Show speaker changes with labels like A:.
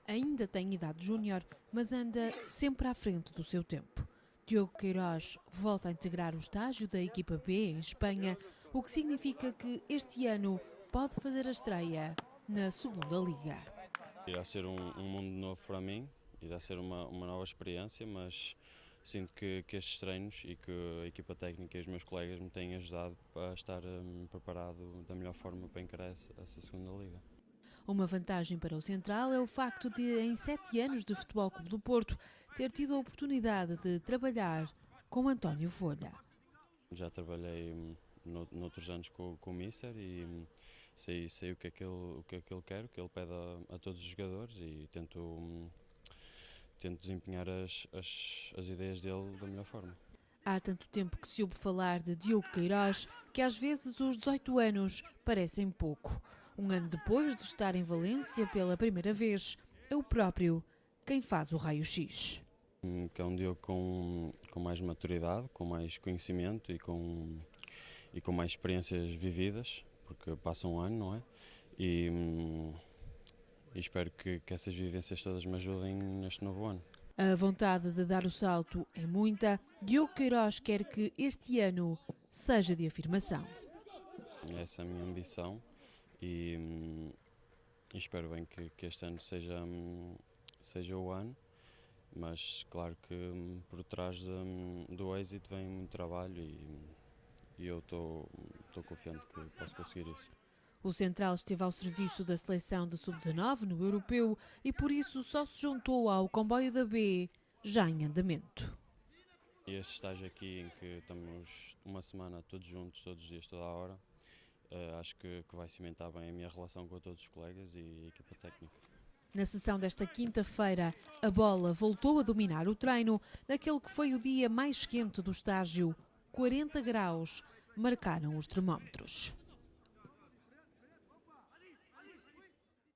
A: Ainda tem idade júnior, mas anda sempre à frente do seu tempo. Diogo Queiroz volta a integrar o estágio da equipa B em Espanha, o que significa que este ano pode fazer a estreia na segunda liga.
B: Irá ser um mundo novo para mim, irá ser uma nova experiência, mas sinto que estes treinos e que a equipa técnica e os meus colegas me têm ajudado a estar preparado da melhor forma para encarar essa segunda liga.
A: Uma vantagem para o Central é o facto de, em 7 anos de Futebol Clube do Porto, ter tido a oportunidade de trabalhar com António Folha.
B: Já trabalhei noutros anos com o Mister e sei o que é que ele quer, o que ele pede a todos os jogadores e tento desempenhar as ideias dele da melhor forma.
A: Há tanto tempo que se ouve falar de Diogo Queiroz que às vezes os 18 anos parecem pouco. Um ano depois de estar em Valência pela primeira vez, é o próprio quem faz o raio-x.
B: Que é um Diogo com mais maturidade, com mais conhecimento e com mais experiências vividas, porque passa um ano, não é? E espero que essas vivências todas me ajudem neste novo ano.
A: A vontade de dar o salto é muita. Diogo Queiroz quer que este ano seja de afirmação.
B: Essa é a minha ambição e espero bem que este ano seja o ano, mas claro que por trás do êxito vem muito trabalho e eu estou confiante que posso conseguir isso.
A: O Central esteve ao serviço da seleção de sub-19 no Europeu e por isso só se juntou ao comboio da B, já em andamento.
B: E este estágio aqui em que estamos uma semana todos juntos, todos os dias, toda a hora, acho que vai cimentar bem a minha relação com todos os colegas e a equipa técnica.
A: Na sessão desta quinta-feira, a bola voltou a dominar o treino naquele que foi o dia mais quente do estágio. 40 graus marcaram os termómetros.